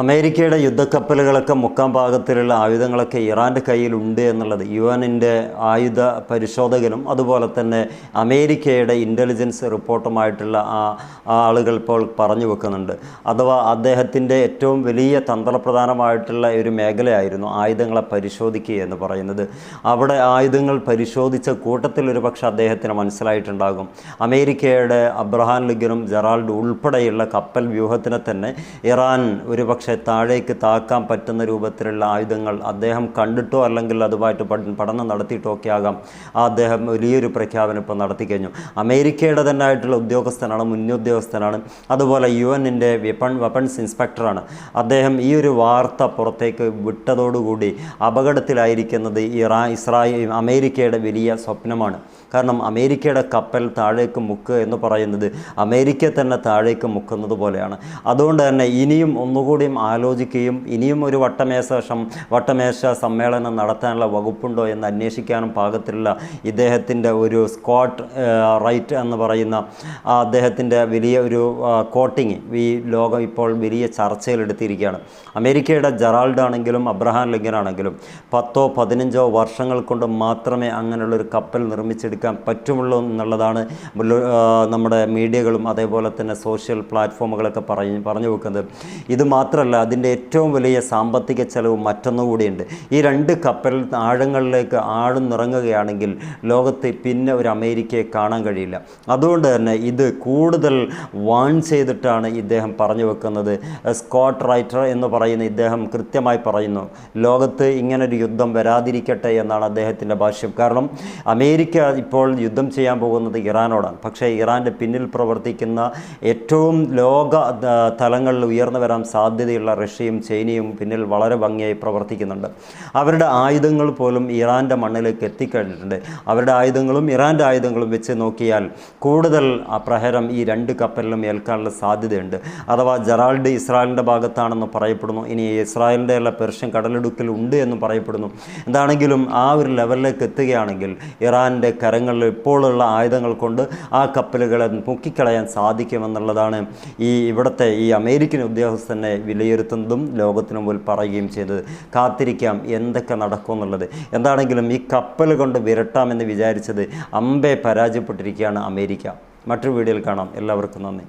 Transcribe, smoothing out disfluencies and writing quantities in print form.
അമേരിക്കയുടെ യുദ്ധക്കപ്പലുകളൊക്കെ മുക്കാൻ പാകത്തിലുള്ള ആയുധങ്ങളൊക്കെ ഇറാൻ്റെ കയ്യിലുണ്ട് എന്നുള്ളത് യുഎന്നിൻ്റെ ആയുധ പരിശോധകനും അതുപോലെ തന്നെ അമേരിക്കയുടെ ഇൻ്റലിജൻസ് റിപ്പോർട്ടുമായിട്ടുള്ള ആളുകൾ ഇപ്പോൾ പറഞ്ഞു വെക്കുന്നുണ്ട്. അഥവാ അദ്ദേഹത്തിൻ്റെ ഏറ്റവും വലിയ തന്ത്രപ്രധാനമായിട്ടുള്ള ഒരു മേഖലയായിരുന്നു ആയുധങ്ങളെ പരിശോധിക്കുക എന്ന് പറയുന്നത്. അവിടെ ആയുധങ്ങൾ പരിശോധിച്ച കൂട്ടത്തിൽ ഒരു പക്ഷേ അദ്ദേഹത്തിന് മനസ്സിലായിട്ടുണ്ടാകും അമേരിക്കയുടെ അബ്രഹാം ലിങ്കനും ജെറാൾഡ് ഉൾപ്പെടെയുള്ള കപ്പൽ വ്യൂഹത്തിനെ തന്നെ ഇറാൻ ഒരു പക്ഷേ താഴേക്ക് താക്കാൻ പറ്റുന്ന രൂപത്തിലുള്ള ആയുധങ്ങൾ അദ്ദേഹം കണ്ടിട്ടോ അല്ലെങ്കിൽ അതുമായിട്ട് പഠനം നടത്തിയിട്ടോ ഒക്കെ ആകാം അദ്ദേഹം വലിയൊരു പ്രഖ്യാപനം ഇപ്പോൾ നടത്തിക്കഴിഞ്ഞു. അമേരിക്കയുടെ തന്നെ ആയിട്ടുള്ള ഉദ്യോഗസ്ഥനാണ്, മുന്നുദ്യോഗസ്ഥനാണ്, അതുപോലെ യുഎന്നിൻ്റെ വെപ്പൺസ് ഇൻസ്പെക്ടറാണ്. അദ്ദേഹം ഈ ഒരു വാർത്ത പുറത്തേക്ക് വിട്ടതോടുകൂടി അപകടത്തിലായിരിക്കുന്നത് അമേരിക്കയുടെ വലിയ സ്വപ്നമാണ്. കാരണം അമേരിക്കയുടെ കപ്പൽ താഴേക്ക് മുക്കുക എന്ന് പറയുന്നത് അമേരിക്ക തന്നെ താഴേക്ക് മുക്കുന്നത് പോലെയാണ്. അതുകൊണ്ട് തന്നെ ഇനിയും ഒന്നുകൂടിയും ആലോചിക്കുകയും ഇനിയും ഒരു വട്ടമേശ സമ്മേളനം നടത്താനുള്ള വകുപ്പുണ്ടോ എന്ന് അന്വേഷിക്കാനും പാകത്തിലുള്ള ഇദ്ദേഹത്തിൻ്റെ ഒരു സ്കോട്ട് റൈറ്റ് എന്ന് പറയുന്ന അദ്ദേഹത്തിൻ്റെ വലിയ ഒരു കോട്ടിങ് ഈ ലോകം ഇപ്പോൾ വലിയ ചർച്ചയിലെടുത്തിരിക്കുകയാണ്. അമേരിക്കയുടെ ജെറാൾഡ് ആണെങ്കിലും അബ്രഹാം ലിങ്കൻ ആണെങ്കിലും 10-15 വർഷങ്ങൾ കൊണ്ട് മാത്രമേ അങ്ങനെയുള്ളൊരു കപ്പൽ നിർമ്മിച്ചെടുക്കാൻ പറ്റുമുള്ളൂ എന്നുള്ളതാണ് നമ്മുടെ മീഡിയകളും അതേപോലെ തന്നെ സോഷ്യൽ പ്ലാറ്റ്ഫോമുകളൊക്കെ പറഞ്ഞു വെക്കുന്നത്. ഇത് മാത്രമല്ല, അതിൻ്റെ ഏറ്റവും വലിയ സാമ്പത്തിക ചെലവ് മറ്റൊന്നുകൂടിയുണ്ട്. ഈ 2 കപ്പൽ ആഴങ്ങളിലേക്ക് ആഴ്ന്നിറങ്ങുകയാണെങ്കിൽ ലോകത്ത് പിന്നെ ഒരു അമേരിക്കയെ കാണാൻ കഴിയില്ല. അതുകൊണ്ട് തന്നെ ഇത് കൂടുതൽ വാൺ ചെയ്തിട്ടാണ് ഇദ്ദേഹം പറഞ്ഞു വെക്കുന്നത്. സ്കോട്ട് റൈറ്റർ എന്ന് പറയുന്ന ഇദ്ദേഹം കൃത്യമായി പറയുന്നു, ലോകത്ത് ഇങ്ങനൊരു യുദ്ധം വരാതിരിക്കട്ടെ എന്നാണ് അദ്ദേഹത്തിൻ്റെ ഭാഷ്യം. കാരണം അമേരിക്ക ഇപ്പോൾ യുദ്ധം ചെയ്യാൻ പോകുന്നത് ഇറാനോടാണ്. പക്ഷേ ഇറാൻ്റെ പിന്നിൽ പ്രവർത്തിക്കുന്ന ഏറ്റവും ലോക തലങ്ങളിൽ ഉയർന്നു വരാൻ സാധ്യതയുള്ള റഷ്യയും ചൈനയും പിന്നിൽ വളരെ ഭംഗിയായി പ്രവർത്തിക്കുന്നുണ്ട്. അവരുടെ ആയുധങ്ങൾ പോലും ഇറാൻ്റെ മണ്ണിലേക്ക് എത്തിക്കഴിഞ്ഞിട്ടുണ്ട്. അവരുടെ ആയുധങ്ങളും ഇറാൻ്റെ ആയുധങ്ങളും വെച്ച് നോക്കിയാൽ കൂടുതൽ പ്രഹരം ഈ 2 കപ്പലിലും ഏൽക്കാനുള്ള സാധ്യതയുണ്ട്. അഥവാ ജെറാൾഡ് ഇസ്രായേലിൻ്റെ ഭാഗത്താണെന്ന് പറയപ്പെടുന്നു. ഇനി ഇസ്രായേലിൻ്റെ അല്ല പെർഷ്യൻ കടലിടുക്കിൽ ഉണ്ട് എന്നും പറയപ്പെടുന്നു. എന്താണെങ്കിലും ആ ഒരു ലെവലിലേക്ക് എത്തുകയാണെങ്കിൽ ഇറാൻ്റെ കരങ്ങളിൽ ഇപ്പോഴുള്ള ആയുധങ്ങൾ കൊണ്ട് ആ കപ്പലുകളെ മുക്കിക്കളയാൻ സാധിക്കുമെന്നുള്ളതാണ് ഇവിടുത്തെ അമേരിക്കൻ ഉദ്യോഗസ്ഥനെ വിലയിരുത്തുന്നതും ലോകത്തിന് മുമ്പിൽ പറയുകയും ചെയ്തത്. കാത്തിരിക്കാം എന്തൊക്കെ നടക്കുമെന്നുള്ളത്. എന്താണെങ്കിലും ഈ കപ്പൽ കൊണ്ട് വിരട്ടാമെന്ന് വിചാരിച്ചത് അമ്പേ പരാജയപ്പെട്ടിരിക്കുകയാണ് അമേരിക്ക. മറ്റൊരു വീഡിയോയിൽ കാണാം. എല്ലാവർക്കും നന്ദി.